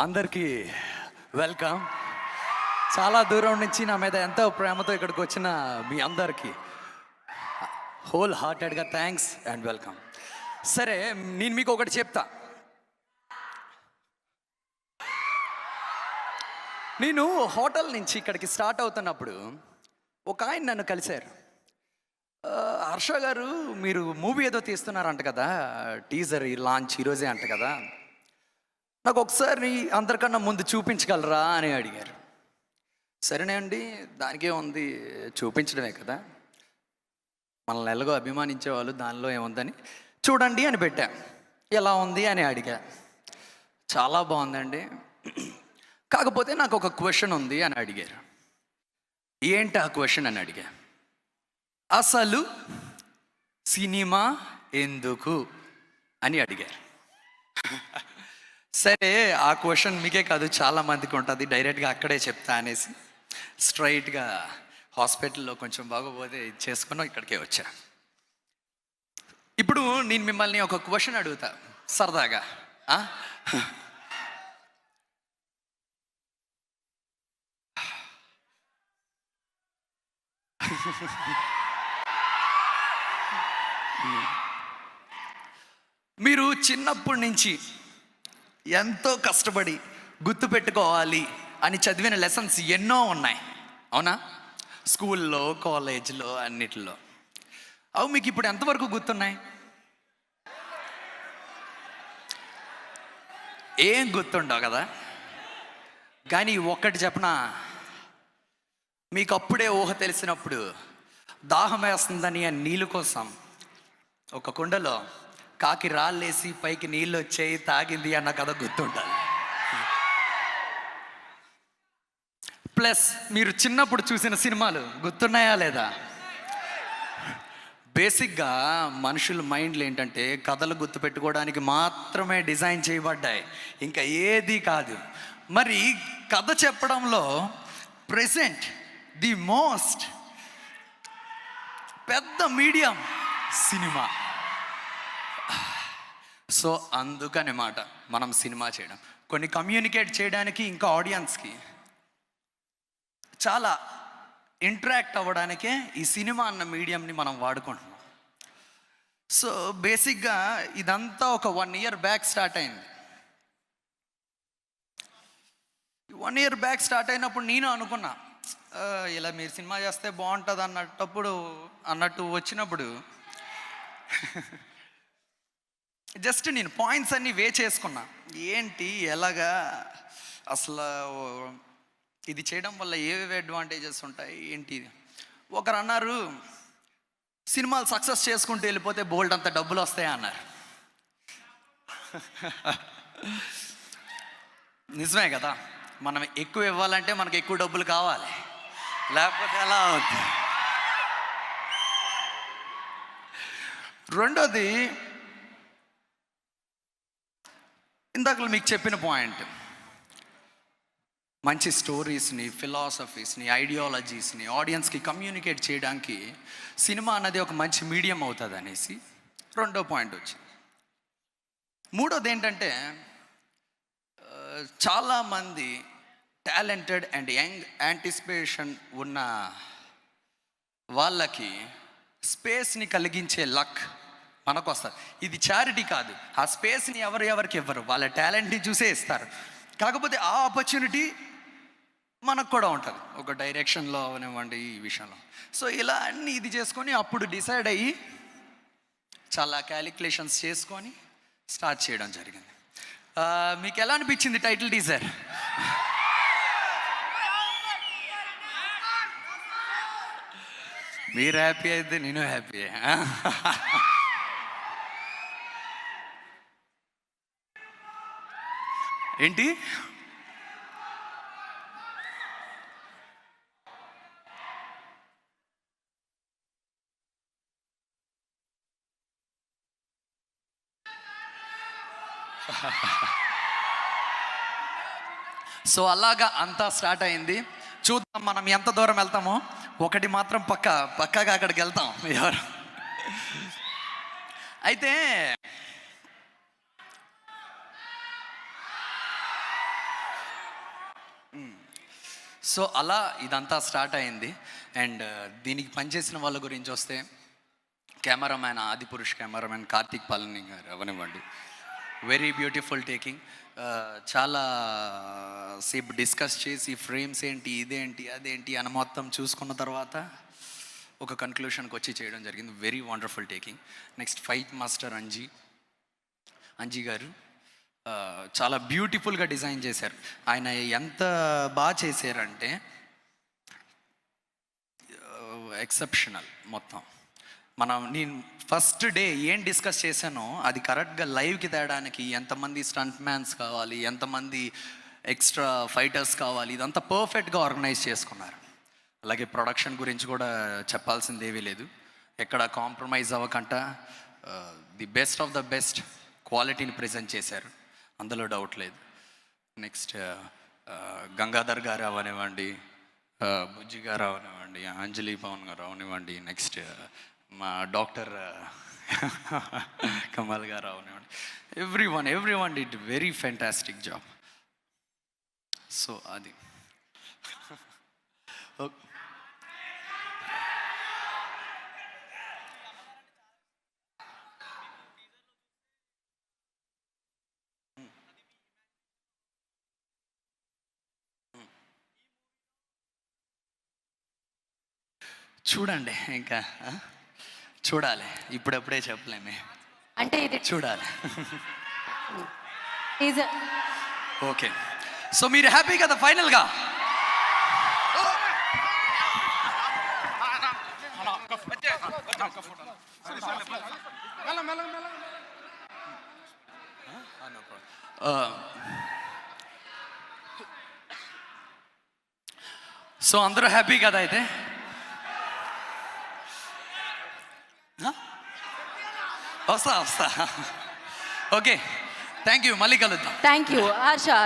అందరికీ వెల్కమ్. చాలా దూరం నుంచి నా మీద ఎంతో ప్రేమతో ఇక్కడికి వచ్చిన మీ అందరికీ హోల్ హార్టెడ్గా థ్యాంక్స్ అండ్ వెల్కమ్. సరే, నేను మీకు ఒకటి చెప్తా. నేను హోటల్ నుంచి ఇక్కడికి స్టార్ట్ అవుతున్నప్పుడు ఒక ఆయన నన్ను కలిశారు. హర్ష గారు, మీరు మూవీ ఏదో తీస్తున్నారంట కదా, టీజర్ లాంచ్ ఈరోజే అంట కదా, నాకు ఒకసారి అందరికన్నా ముందు చూపించగలరా అని అడిగారు. సరేనే అండి, దానికే ఉంది, చూపించడమే కదా, మనల్ని ఎలాగో అభిమానించేవాళ్ళు, దానిలో ఏముందని చూడండి అని పెట్టా. ఎలా ఉంది అని అడిగా. చాలా బాగుందండి, కాకపోతే నాకు ఒక క్వశ్చన్ ఉంది అని అడిగారు. ఏంటి ఆ క్వశ్చన్ అని అడిగా. అసలు సినిమా ఎందుకు అని అడిగారు. సరే, ఆ క్వశ్చన్ మీకే కాదు చాలా మందికి ఉంటుంది, డైరెక్ట్గా అక్కడే చెప్తా అనేసి స్ట్రైట్గా హాస్పిటల్లో కొంచెం బాగోపోతే చేసుకుని ఇక్కడికే వచ్చా. ఇప్పుడు నేను మిమ్మల్ని ఒక క్వశ్చన్ అడుగుతా సరదాగా. మీరు చిన్నప్పటి నుంచి ఎంతో కష్టపడి గుర్తుపెట్టుకోవాలి అని చదివిన లెసన్స్ ఎన్నో ఉన్నాయి, అవునా? స్కూల్లో, కాలేజ్లో, అన్నిటిలో. అవి మీకు ఇప్పుడు ఎంతవరకు గుర్తున్నాయి? ఏం గుర్తుండవు కదా. కానీ ఒక్కటి చెప్పనా, మీకు అప్పుడే ఊహ తెలిసినప్పుడు దాహం వేస్తుందని ఆ నీళ్ళు కోసం ఒక కుండలో కాకి రాళ్ళేసి పైకి నీళ్ళు వచ్చాయి, తాగింది అన్న కథ గుర్తుంటుంది. ప్లస్ మీరు చిన్నప్పుడు చూసిన సినిమాలు గుర్తున్నాయా లేదా? బేసిక్గా మనుషుల మైండ్లు ఏంటంటే కథలు గుర్తుపెట్టుకోవడానికి మాత్రమే డిజైన్ చేయబడ్డాయి, ఇంకా ఏది కాదు. మరి కథ చెప్పడంలో ప్రెసెంట్ ది మోస్ట్ పెద్ద మీడియం సినిమా. సో అందుకనే మాట మనం సినిమా చేయడం, కొన్ని కమ్యూనికేట్ చేయడానికి, ఇంకా ఆడియన్స్కి చాలా ఇంటరాక్ట్ అవ్వడానికే ఈ సినిమా అన్న మీడియంని మనం వాడుకుంటున్నాం. సో బేసిక్గా ఇదంతా ఒక 1 year బ్యాక్ స్టార్ట్ అయింది. 1 year బ్యాక్ స్టార్ట్ అయినప్పుడు నేను అనుకున్నా, ఇలా మీరు సినిమా చేస్తే బాగుంటుంది అన్నట్టు వచ్చినప్పుడు జస్ట్ నేను పాయింట్స్ అన్నీ చేసుకున్నా. ఏంటి, ఎలాగా, అసలు ఇది చేయడం వల్ల ఏవేవి అడ్వాంటేజెస్ ఉంటాయి ఏంటి. ఒకరు అన్నారు, సినిమాలు సక్సెస్ చేసుకుంటూ వెళ్ళిపోతే బోల్డ్ అంత డబ్బులు వస్తాయి అన్నారు. నిజమే కదా, మనం ఎక్కువ ఇవ్వాలంటే మనకు ఎక్కువ డబ్బులు కావాలి, లేకపోతే ఎలా అవుతుంది. రెండోది, ఇందాక మీకు చెప్పిన పాయింట్, మంచి స్టోరీస్ని, ఫిలాసఫీస్ని, ఐడియాలజీస్ని ఆడియన్స్కి కమ్యూనికేట్ చేయడానికి సినిమా అన్నది ఒక మంచి మీడియం అవుతుంది అనేసి రెండో పాయింట్ వచ్చింది. మూడోది ఏంటంటే, చాలామంది టాలెంటెడ్ అండ్ యంగ్ యాంటిసిపేషన్ ఉన్న వాళ్ళకి స్పేస్ని కలిగించే లక్ మనకు వస్తారు. ఇది చారిటీ కాదు, ఆ స్పేస్ని ఎవరికి ఇవ్వరు, వాళ్ళ టాలెంట్ని చూసే ఇస్తారు. కాకపోతే ఆ ఆపర్చునిటీ మనకు కూడా ఉంటుంది, ఒక డైరెక్షన్లో అవనివ్వండి, ఈ విషయంలో. సో ఇలా అన్నీ ఇది చేసుకొని అప్పుడు డిసైడ్ అయ్యి చాలా క్యాలిక్యులేషన్స్ చేసుకొని స్టార్ట్ చేయడం జరిగింది. మీకు ఎలా అనిపించింది టైటిల్ టీజర్? మీరు హ్యాపీ అయితే నేను హ్యాపీ. ఏంటి, సో అలాగా అంతా స్టార్ట్ అయింది. చూద్దాం మనం ఎంత దూరం వెళ్తామో. ఒకటి మాత్రం పక్కాగా అక్కడికి వెళ్తాం ఎవరు. అయితే సో అలా ఇదంతా స్టార్ట్ అయింది. అండ్ దీనికి పనిచేసిన వాళ్ళ గురించి వస్తే కెమెరామ్యాన్, ఆదిపురుష్ కెమెరామ్యాన్ కార్తీక్ పాలని గారు అవనివ్వండి, వెరీ బ్యూటిఫుల్ టేకింగ్. చాలా సేపు డిస్కస్ చేసి ఫ్రేమ్స్ ఏంటి, ఇదేంటి, అదేంటి అని మొత్తం చూసుకున్న తర్వాత ఒక కన్క్లూషన్కి వచ్చి చేయడం జరిగింది. Very wonderful taking. Next fight master Anji గారు చాలా బ్యూటిఫుల్గా డిజైన్ చేశారు. ఆయన ఎంత బాగా చేశారంటే ఎక్సెప్షనల్. మొత్తం నేను ఫస్ట్ డే ఏం డిస్కస్ చేశానో అది కరెక్ట్గా లైవ్కి తేడానికి ఎంతమంది స్టంట్ మ్యాన్స్ కావాలి, ఎంతమంది ఎక్స్ట్రా ఫైటర్స్ కావాలి, ఇదంతా పర్ఫెక్ట్గా ఆర్గనైజ్ చేసుకున్నారు. అలాగే ప్రొడక్షన్ గురించి కూడా చెప్పాల్సింది ఏమీ లేదు. ఎక్కడ కాంప్రమైజ్ అవ్వకుండా the best of the best క్వాలిటీని ప్రజెంట్ చేశారు, అందులో డౌట్ లేదు. నెక్స్ట్ గంగాధర్ గారు అవనివ్వండి, బుజ్జి గారు అవనివ్వండి, అంజలి పవన్ గారు అవనివ్వండి, నెక్స్ట్ మా డాక్టర్ కమల్ గారు అవనివ్వండి, every one did very fantastic job. So అది చూడండి, ఇంకా చూడాలి, ఇప్పుడప్పుడే చెప్పలేమే, అంటే ఇది చూడాలి. టీజర్. ఓకే, సో మీరు హ్యాపీ కదా ఫైనల్గా? సో అందరూ హ్యాపీ కదా అయితే? వస్తా. ఓకే, థ్యాంక్ యూ, మళ్ళీ కలుద్దాం. Thank you Harsha.